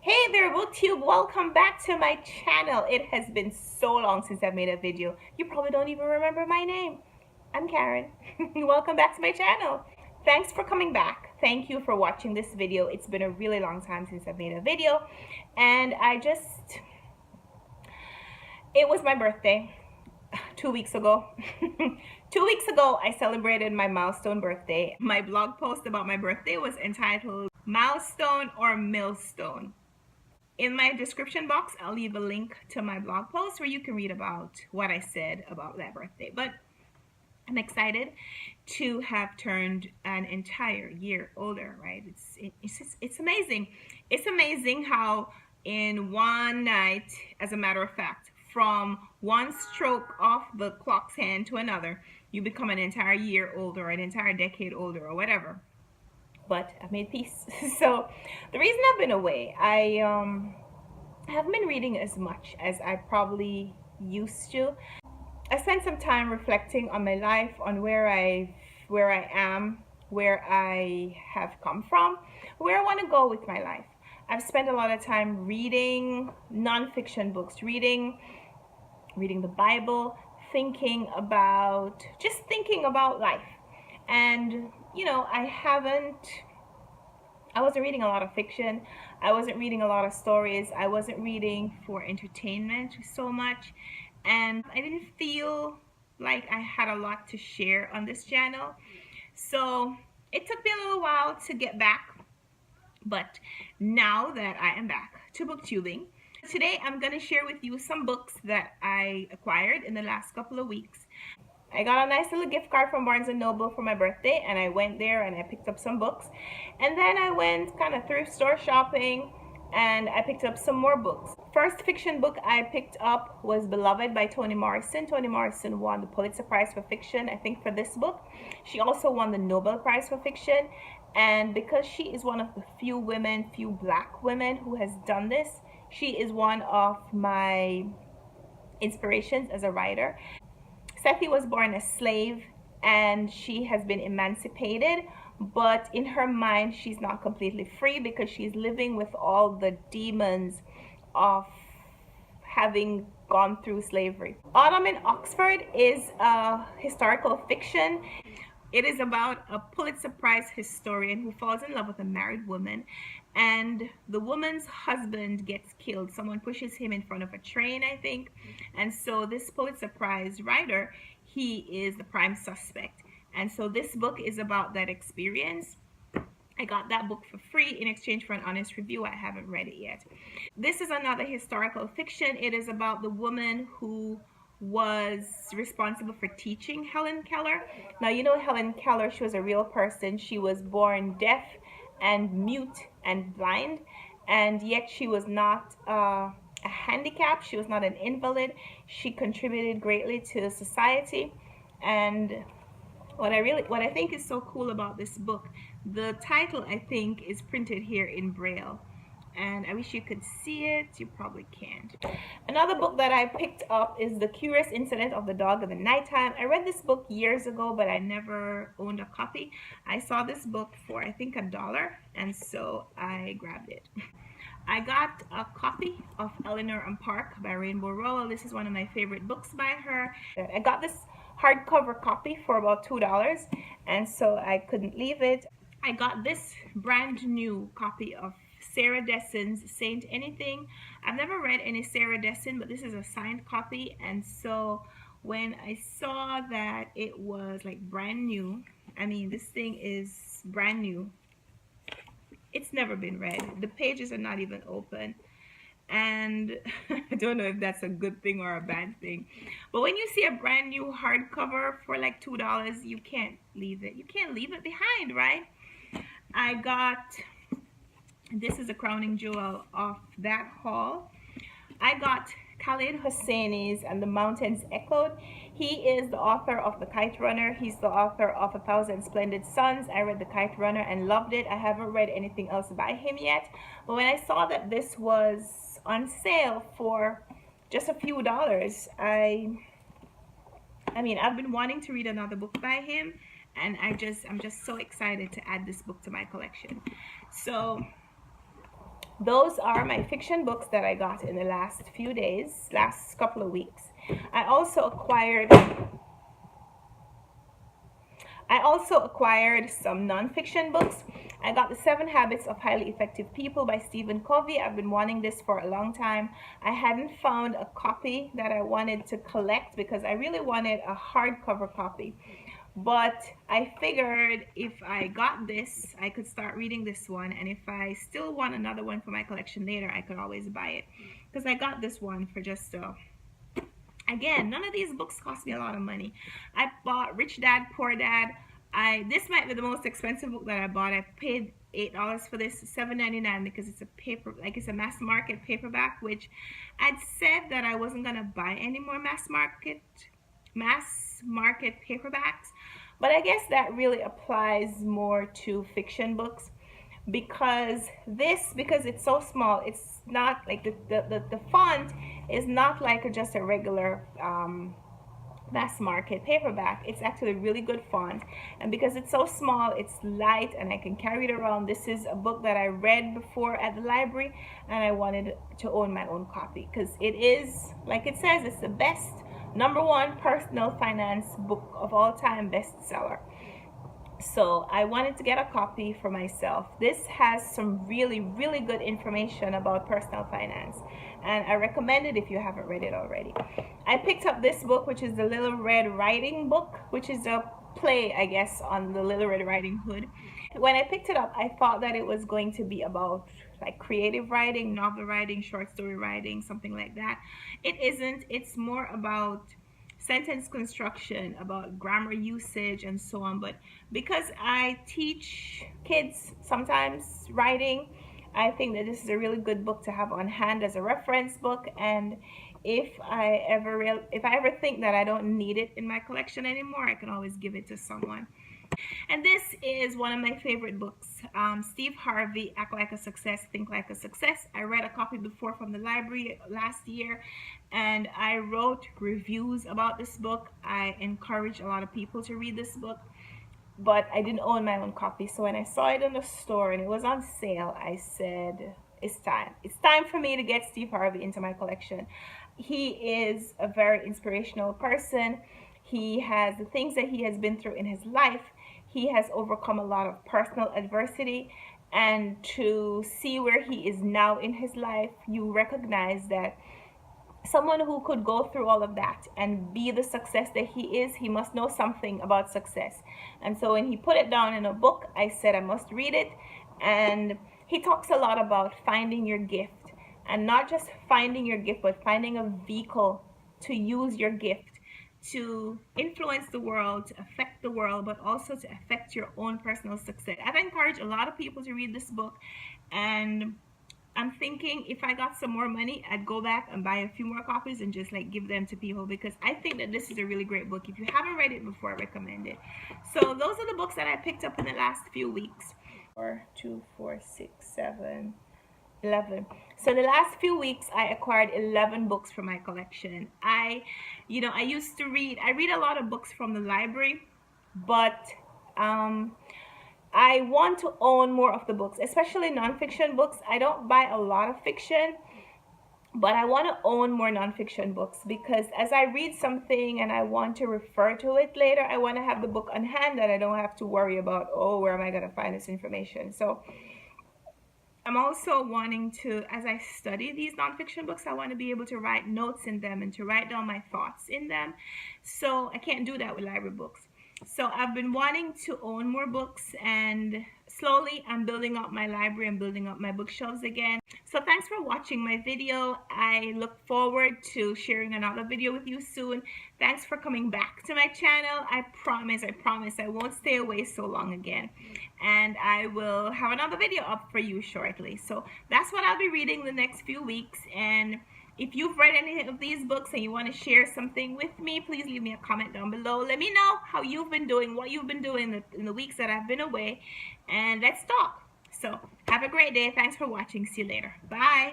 Hey there, BookTube! Welcome back to my channel. It has been so long since I've made a video. You probably don't even remember my name. I'm Karen. Welcome back to my channel. Thanks for coming back. Thank you for watching this video. It's been a really long time since I've made a video, and it was my birthday 2 weeks ago. 2 weeks ago, I celebrated my milestone birthday. My blog post about my birthday was entitled Milestone or Millstone. In my description box, I'll leave a link to my blog post where you can read about what I said about that birthday. But I'm excited to have turned an entire year older, right? It's amazing. It's amazing how in one night, as a matter of fact, from one stroke of the clock's hand to another, you become an entire year older, an entire decade older, or whatever. But I've made peace. So the reason I've been away, I haven't been reading as much as I probably used to. I spent some time reflecting on my life, on where I am, where I have come from, where I want to go with my life. I've spent a lot of time reading nonfiction books, reading the Bible, thinking about life. And I wasn't reading a lot of fiction. I wasn't reading a lot of stories. I wasn't reading for entertainment so much. And I didn't feel like I had a lot to share on this channel. So it took me a little while to get back. But now that I am back to booktubing, today I'm going to share with you some books that I acquired in the last couple of weeks. I got a nice little gift card from Barnes & Noble for my birthday, and I went there and I picked up some books. And then I went kind of thrift store shopping and I picked up some more books. First fiction book I picked up was Beloved by Toni Morrison. Toni Morrison won the Pulitzer Prize for fiction, I think, for this book. She also won the Nobel Prize for fiction. And because she is one of the few black women who has done this, she is one of my inspirations as a writer. Sethe was born a slave and she has been emancipated, but in her mind she's not completely free because she's living with all the demons of having gone through slavery. Ottoman Oxford is a historical fiction. It is about a Pulitzer Prize historian who falls in love with a married woman, and the woman's husband gets killed. Someone pushes him in front of a train, I think. And so this Pulitzer Prize writer, he is the prime suspect. And so this book is about that experience. I got that book for free in exchange for an honest review. I haven't read it yet. This is another historical fiction. It is about the woman who was responsible for teaching Helen Keller. Now, you know Helen Keller, she was a real person. She was born deaf and mute and blind, and yet she was not a handicap. She was not an invalid. She contributed greatly to society. And what I think is so cool about this book, the title, I think, is printed here in Braille, and I wish you could see it. You probably can't. Another book that I picked up is The Curious Incident of the Dog in the Nighttime. I read this book years ago, but I never owned a copy. I saw this book for, I think, $1, and so I grabbed it. I got a copy of Eleanor Park by Rainbow Rowell. This is one of my favorite books by her. I got this hardcover copy for about $2, and so I couldn't leave it. I got this brand new copy of Sarah Dessen's Saint Anything. I've never read any Sarah Dessen, but this is a signed copy, and so when I saw that it was like brand new, I mean, this thing is brand new. It's never been read. The pages are not even open, and I don't know if that's a good thing or a bad thing. But when you see a brand new hardcover for like $2, you can't leave it. You can't leave it behind, right? I got, this is a crowning jewel of that haul. I got Khaled Hosseini's And the Mountains Echoed. He is the author of The Kite Runner. He's the author of A Thousand Splendid Suns. I read The Kite Runner and loved it. I haven't read anything else by him yet. But when I saw that this was on sale for just a few dollars, I mean, I've been wanting to read another book by him, and I'm just so excited to add this book to my collection. So Those are my fiction books that I got in the last few days, last couple of weeks. I also acquired some nonfiction books. I got The 7 Habits of Highly Effective People by Stephen Covey. I've been wanting this for a long time. I hadn't found a copy that I wanted to collect because I really wanted a hardcover copy. But I figured if I got this, I could start reading this one. And if I still want another one for my collection later, I could always buy it. Because I got this one for just again, none of these books cost me a lot of money. I bought Rich Dad, Poor Dad. This might be the most expensive book that I bought. I paid $8 for this, $7.99, because it's a it's a mass market paperback, which I'd said that I wasn't gonna buy any more mass market paperbacks. But I guess that really applies more to fiction books, because it's so small, it's not like the font is not like just a regular mass market paperback. It's actually a really good font, and because it's so small, it's light, and I can carry it around. This is a book that I read before at the library, and I wanted to own my own copy because it is, like it says, it's the best #1 personal finance book of all time, bestseller. So I wanted to get a copy for myself. This has some really, really good information about personal finance, and I recommend it if you haven't read it already. I picked up this book, which is the Little Red Riding Book, which is a play, I guess, on the Little Red Riding Hood. When I picked it up, I thought that it was going to be about like creative writing, novel writing, short story writing, something like that. It isn't. It's more about sentence construction, about grammar usage, and so on. But because I teach kids sometimes writing, I think that this is a really good book to have on hand as a reference book. And if I ever think that I don't need it in my collection anymore, I can always give it to someone. And this is one of my favorite books, Steve Harvey, Act Like a Success, Think Like a Success. I read a copy before from the library last year, and I wrote reviews about this book. I encourage a lot of people to read this book, but I didn't own my own copy. So when I saw it in the store and it was on sale, I said, it's time. It's time for me to get Steve Harvey into my collection. He is a very inspirational person. He has the things that he has been through in his life. He has overcome a lot of personal adversity, and to see where he is now in his life, you recognize that someone who could go through all of that and be the success that he is, he must know something about success. And so when he put it down in a book, I said I must read it. And he talks a lot about finding your gift, and not just finding your gift, but finding a vehicle to use your gift to influence the world, to affect the world, but also to affect your own personal success. I've encouraged a lot of people to read this book, and I'm thinking if I got some more money, I'd go back and buy a few more copies and just like give them to people, because I think that this is a really great book. If you haven't read it before, I recommend it. So those are the books that I picked up in the last few weeks. 2, 4, 6, 7, 11. So the last few weeks I acquired 11 books for my collection. I used to read a lot of books from the library, but I want to own more of the books, especially nonfiction books. I don't buy a lot of fiction, but I want to own more nonfiction books, because as I read something and I want to refer to it later, I want to have the book on hand that I don't have to worry about, oh, where am I going to find this information? So I'm also wanting to, as I study these nonfiction books, I want to be able to write notes in them and to write down my thoughts in them. So I can't do that with library books. So I've been wanting to own more books, and slowly I'm building up my library and building up my bookshelves again. So thanks for watching my video. I look forward to sharing another video with you soon. Thanks for coming back to my channel. I promise I won't stay away so long again. And I will have another video up for you shortly. So that's what I'll be reading the next few weeks. And if you've read any of these books and you want to share something with me, please leave me a comment down below. Let me know how you've been doing, what you've been doing in the weeks that I've been away, and let's talk. So have a great day. Thanks for watching. See you later. Bye.